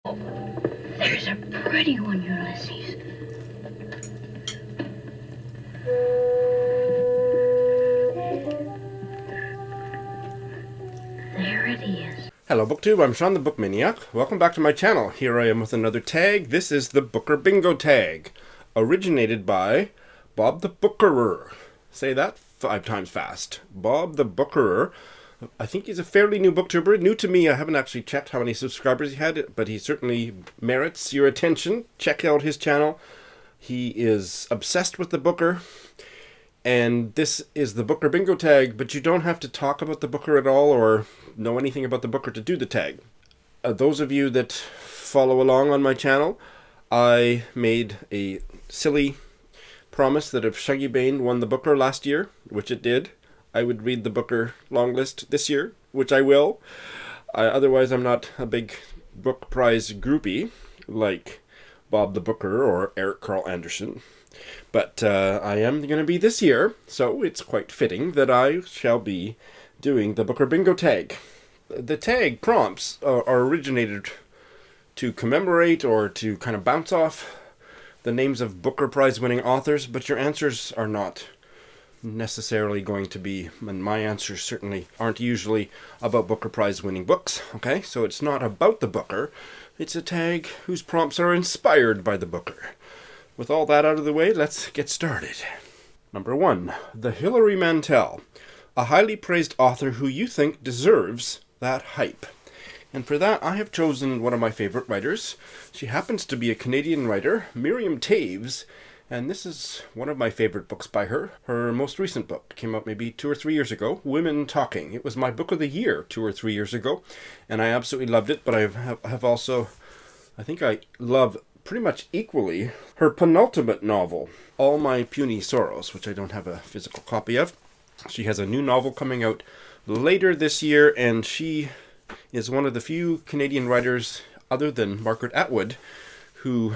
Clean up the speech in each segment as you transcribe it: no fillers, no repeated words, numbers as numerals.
There's a pretty one, Ulysses. There it is. Hello BookTube, I'm Sean the Book Maniac. Welcome back to my channel. Here I am with another tag. This is the Booker Bingo tag, originated by Bob the Bookerer. Say that 5 times fast. Bob the Bookerer. I think he's a fairly new booktuber. New to me, I haven't actually checked how many subscribers he had, but he certainly merits your attention. Check out his channel. He is obsessed with the Booker. And this is the Booker Bingo tag, but you don't have to talk about the Booker at all or know anything about the Booker to do the tag. Those of you that follow along on my channel, I made a silly promise that if Shuggy Bane won the Booker last year, which it did, I would read the Booker long list this year, which I will. Otherwise, I'm not a big book prize groupie like Bob the Booker or Eric Carl Anderson. But I am going to be this year, so it's quite fitting that I shall be doing the Booker Bingo tag. The tag prompts are originated to commemorate or to kind of bounce off the names of Booker Prize winning authors, but your answers are not necessarily going to be, and my answers certainly aren't usually about Booker Prize winning books, okay? So it's not about the Booker, it's a tag whose prompts are inspired by the Booker. With all that out of the way, let's get started. Number 1, the Hilary Mantel, a highly praised author who you think deserves that hype. And for that, I have chosen one of my favorite writers. She happens to be a Canadian writer, Miriam Toews, and this is one of my favorite books by her. Her most recent book came out maybe 2 or 3 years ago, Women Talking. It was my book of the year 2 or 3 years ago, and I absolutely loved it, but I have also, I think I love pretty much equally her penultimate novel, All My Puny Sorrows, which I don't have a physical copy of. She has a new novel coming out later this year, and she is one of the few Canadian writers, other than Margaret Atwood, who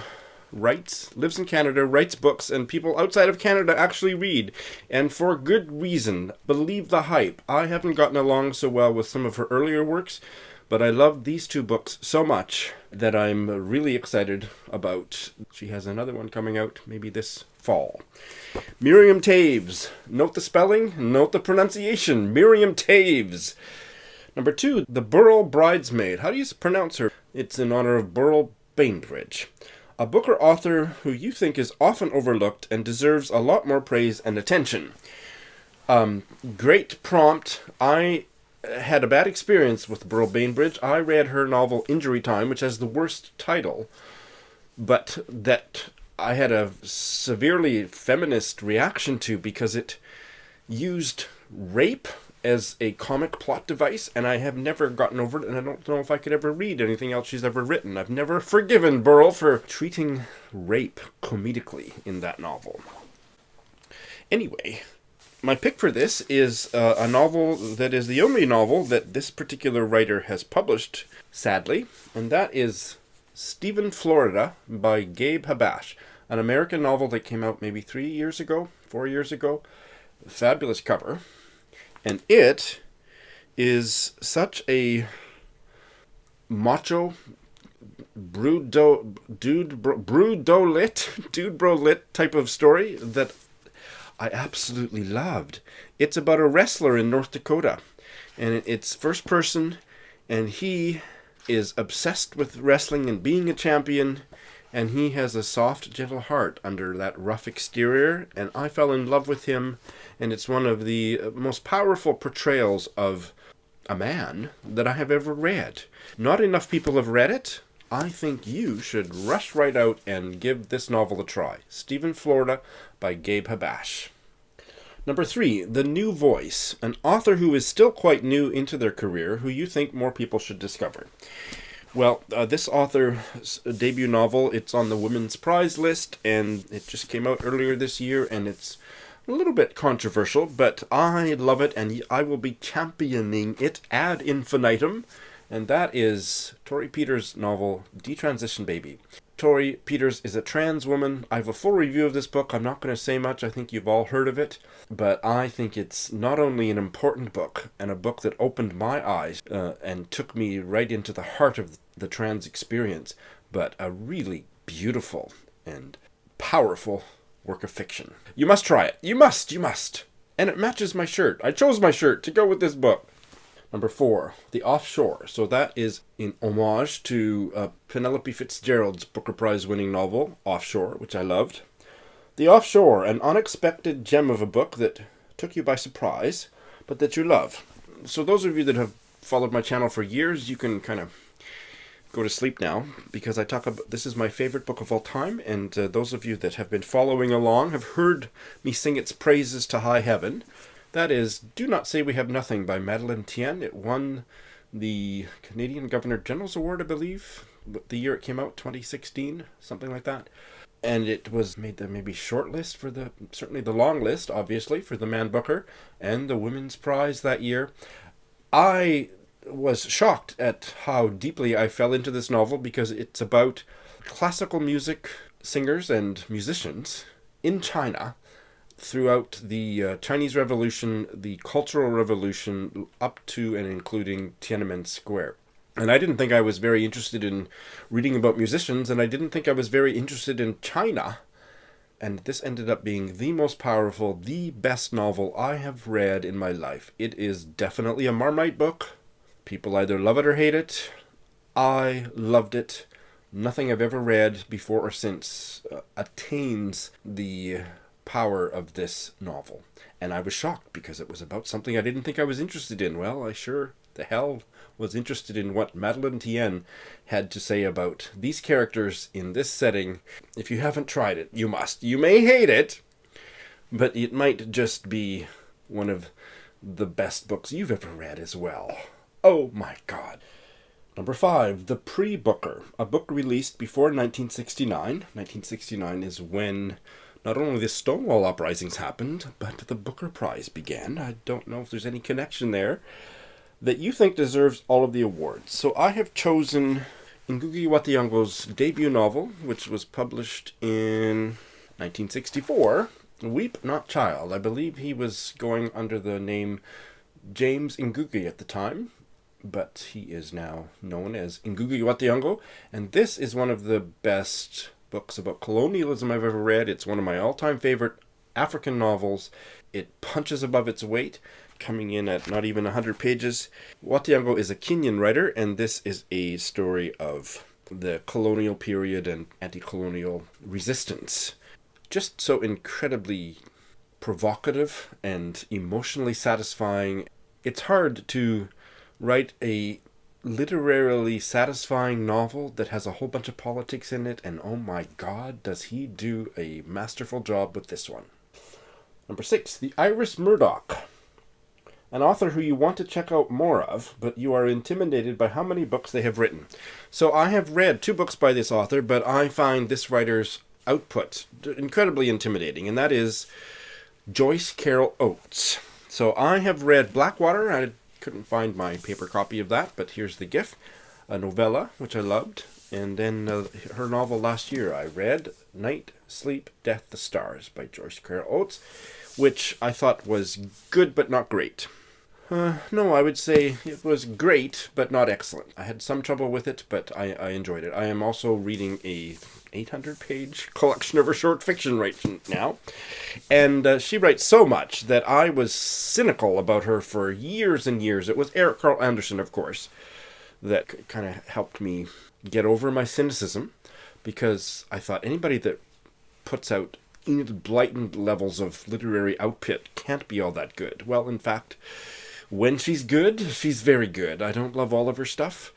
lives in Canada, writes books, and people outside of Canada actually read, and for good reason. Believe the hype. I haven't gotten along so well with some of her earlier works, but I love these 2 books so much that I'm really excited about. She has another one coming out maybe this fall. Miriam Toews. Note the spelling, note the pronunciation. Miriam Toews. Number 2, the Burl Bridesmaid. How do you pronounce her? It's in honor of Burl Bainbridge, a Booker author who you think is often overlooked and deserves a lot more praise and attention. Great prompt. I had a bad experience with Burl Bainbridge. I read her novel Injury Time, which has the worst title, but that I had a severely feminist reaction to because it used rape as a comic plot device, and I have never gotten over it, and I don't know if I could ever read anything else she's ever written. I've never forgiven Burl for treating rape comedically in that novel. Anyway, my pick for this is a novel that is the only novel that this particular writer has published, sadly, and that is Stephen Florida by Gabe Habash, an American novel that came out maybe 4 years ago. Fabulous cover. And it is such a macho, dude bro lit type of story that I absolutely loved. It's about a wrestler in North Dakota, and it's first person, and he is obsessed with wrestling and being a champion, and he has a soft, gentle heart under that rough exterior, and I fell in love with him, and it's one of the most powerful portrayals of a man that I have ever read. Not enough people have read it. I think you should rush right out and give this novel a try. Stephen Florida by Gabe Habash. Number 3, The New Voice, an author who is still quite new into their career, who you think more people should discover. Well, this author's debut novel, it's on the Women's Prize list, and it just came out earlier this year, and it's a little bit controversial, but I love it, and I will be championing it ad infinitum, and that is Tori Peters' novel, Detransition Baby. Tori Peters is a trans woman. I have a full review of this book. I'm not going to say much. I think you've all heard of it. But I think it's not only an important book, and a book that opened my eyes and took me right into the heart of the trans experience, but a really beautiful and powerful work of fiction. You must try it. You must. And it matches my shirt. I chose my shirt to go with this book. Number 4, The Offshore. So that is in homage to Penelope Fitzgerald's Booker Prize winning novel, Offshore, which I loved. The Offshore, an unexpected gem of a book that took you by surprise, but that you love. So those of you that have followed my channel for years, you can kind of go to sleep now, because I talk about this is my favorite book of all time, and those of you that have been following along have heard me sing its praises to high heaven. That is Do Not Say We Have Nothing by Madeleine Tien. It won the Canadian Governor-General's Award, I believe, the year it came out, 2016, something like that. And it was made the maybe short list for certainly the long list, obviously, for the Man Booker, and the Women's Prize that year. I was shocked at how deeply I fell into this novel, because it's about classical music singers and musicians in China throughout the Chinese Revolution, the Cultural Revolution, up to and including Tiananmen Square. And I didn't think I was very interested in reading about musicians, and I didn't think I was very interested in China. And this ended up being the most powerful, the best novel I have read in my life. It is definitely a Marmite book. People either love it or hate it. I loved it. Nothing I've ever read before or since attains the power of this novel. And I was shocked, because it was about something I didn't think I was interested in. Well, I sure the hell was interested in what Madeleine Tien had to say about these characters in this setting. If you haven't tried it, you must. You may hate it, but it might just be one of the best books you've ever read as well. Oh my God. Number 5, The Pre-Booker, a book released before 1969. 1969 is when not only the Stonewall Uprisings happened, but the Booker Prize began. I don't know if there's any connection there that you think deserves all of the awards. So I have chosen Ngugi wa Thiong'o's debut novel, which was published in 1964, Weep Not Child. I believe he was going under the name James Ngugi at the time, but he is now known as Ngugi wa Thiong'o, and this is one of the best books about colonialism I've ever read. It's one of my all-time favorite African novels. It punches above its weight, coming in at not even 100 pages. Wa Thiong'o is a Kenyan writer, and this is a story of the colonial period and anti-colonial resistance. Just so incredibly provocative and emotionally satisfying. It's hard to write a literarily satisfying novel that has a whole bunch of politics in it, and oh my God, does he do a masterful job with this one. Number 6, The Iris Murdoch, an author who you want to check out more of, but you are intimidated by how many books they have written. So I have read 2 books by this author, but I find this writer's output incredibly intimidating, and that is Joyce Carol Oates. So I have read Blackwater. I couldn't find my paper copy of that, but here's the GIF. A novella, which I loved. And then her novel last year, I read Night, Sleep, Death, the Stars by Joyce Carol Oates, which I thought was good but not great. No, I would say it was great but not excellent. I had some trouble with it, but I enjoyed it. I am also reading a 800-page collection of her short fiction right now. And she writes so much that I was cynical about her for years and years. It was Eric Carl Anderson, of course, that kind of helped me get over my cynicism, because I thought anybody that puts out blatant levels of literary output can't be all that good. Well, in fact, when she's good, she's very good. I don't love all of her stuff,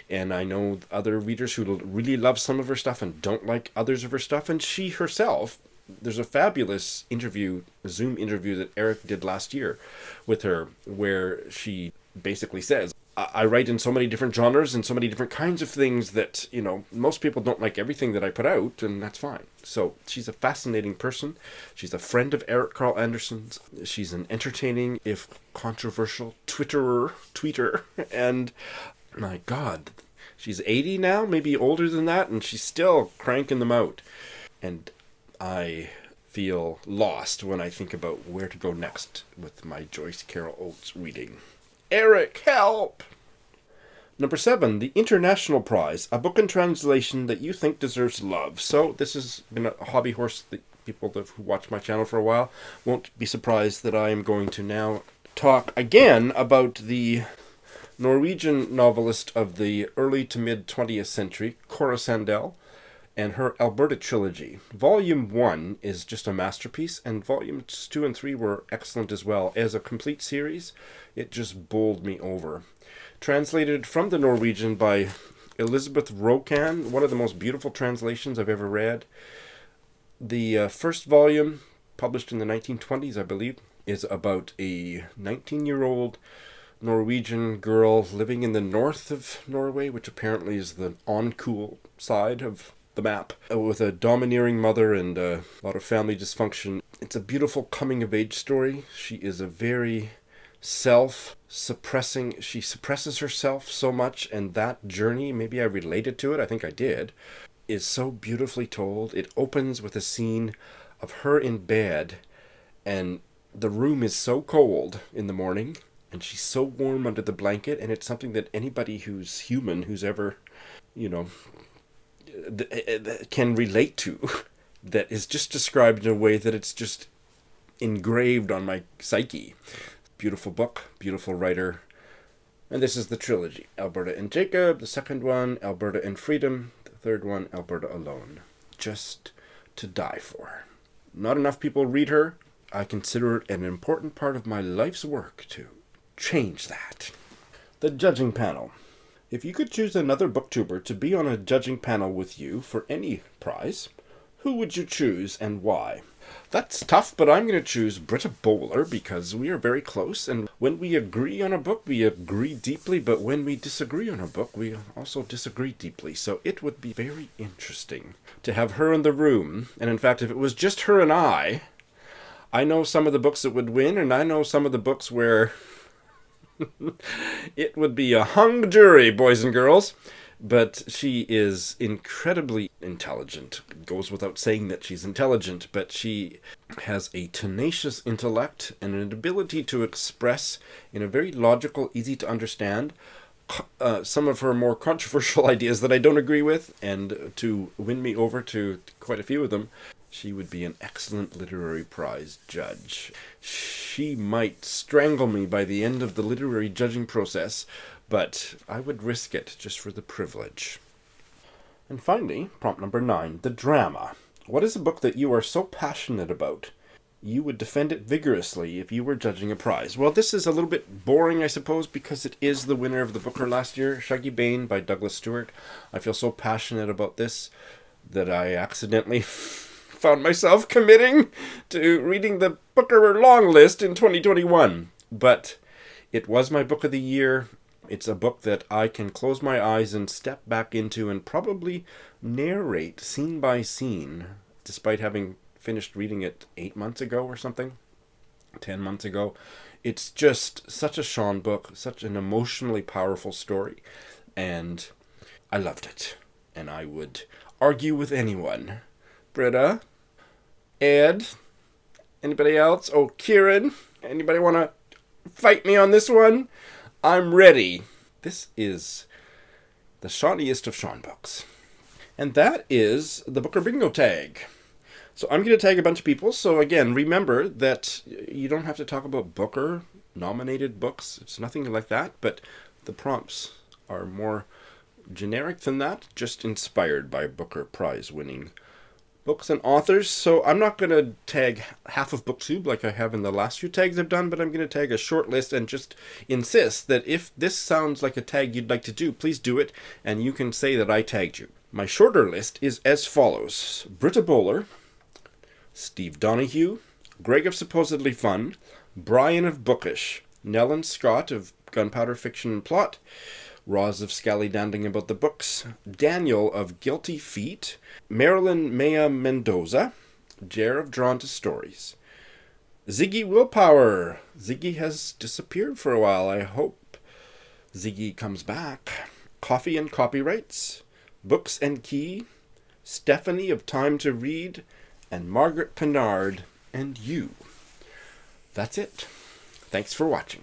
and I know other readers who really love some of her stuff and don't like others of her stuff, and she herself, there's a fabulous interview, a Zoom interview that Eric did last year with her, where she basically says, I write in so many different genres and so many different kinds of things that, you know, most people don't like everything that I put out, and that's fine. So she's a fascinating person. She's a friend of Eric Carl Anderson's. She's an entertaining, if controversial, tweeter, and My God, she's 80 now, maybe older than that, and she's still cranking them out. And I feel lost when I think about where to go next with my Joyce Carol Oates reading. Eric, help! Number 7, The International Prize, a book in translation that you think deserves love. So this has been a hobby horse that people who watch my channel for a while won't be surprised that I am going to now talk again about the Norwegian novelist of the early to mid 20th century, Cora Sandel, and her Alberta trilogy. Volume 1 is just a masterpiece, and volumes 2 and 3 were excellent as well. As a complete series, it just bowled me over. Translated from the Norwegian by Elizabeth Rokkan, one of the most beautiful translations I've ever read. The first volume, published in the 1920s, I believe, is about a 19-year-old Norwegian girl living in the north of Norway, which apparently is the uncool side of the map, with a domineering mother and a lot of family dysfunction. It's a beautiful coming-of-age story. She is a very self-suppressing, she suppresses herself so much, and that journey, maybe I related to it, I think I did, is so beautifully told. It opens with a scene of her in bed, and the room is so cold in the morning, and she's so warm under the blanket, and it's something that anybody who's human, who's ever, can relate to, that is just described in a way that it's just engraved on my psyche. Beautiful book, beautiful writer. And this is the trilogy. Alberta and Jacob, the second one, Alberta and Freedom, the third one, Alberta Alone. Just to die for. Not enough people read her. I consider it an important part of my life's work to change that. The judging panel. If you could choose another booktuber to be on a judging panel with you for any prize, who would you choose and why? That's tough, but I'm going to choose Britta Bowler because we are very close, and when we agree on a book, we agree deeply, but when we disagree on a book, we also disagree deeply. So it would be very interesting to have her in the room, and in fact, if it was just her and I know some of the books that would win, and I know some of the books where it would be a hung jury, boys and girls. But she is incredibly intelligent. It goes without saying that she's intelligent, but she has a tenacious intellect and an ability to express in a very logical, easy to understand some of her more controversial ideas that I don't agree with, and to win me over to quite a few of them. She would be an excellent literary prize judge. She might strangle me by the end of the literary judging process, but I would risk it just for the privilege. And finally, prompt number 9, the drama. What is a book that you are so passionate about you would defend it vigorously if you were judging a prize? Well, this is a little bit boring, I suppose, because it is the winner of the Booker last year, Shaggy Bane by Douglas Stewart. I feel so passionate about this that I accidentally found myself committing to reading the Booker long list in 2021. But it was my book of the year. It's a book that I can close my eyes and step back into and probably narrate scene by scene, despite having finished reading it 8 months ago or something, 10 months ago. It's just such a Sean book, such an emotionally powerful story, and I loved it. And I would argue with anyone. Britta? Ed? Anybody else? Oh, Kieran? Anybody want to fight me on this one? I'm ready. This is the Shauniest of Sean books. And that is the Booker Bingo tag. So I'm going to tag a bunch of people. So again, remember that you don't have to talk about Booker nominated books. It's nothing like that. But the prompts are more generic than that. Just inspired by Booker Prize winning books and authors. So I'm not going to tag half of BookTube like I have in the last few tags I've done, but I'm going to tag a short list and just insist that if this sounds like a tag you'd like to do, please do it, and you can say that I tagged you. My shorter list is as follows: Britta Bowler, Steve Donahue, Greg of Supposedly Fun, Brian of Bookish, Nellen Scott of Gunpowder Fiction and Plot, Roz of Scallydanding About the Books, Daniel of Guilty Feet, Marilyn Maya Mendoza, Jer of Drawn to Stories, Ziggy Willpower. Ziggy has disappeared for a while. I hope Ziggy Comes Back, Coffee and Copyrights, Books and Key, Stephanie of Time to Read, and Margaret Pinard, and you. That's it. Thanks for watching.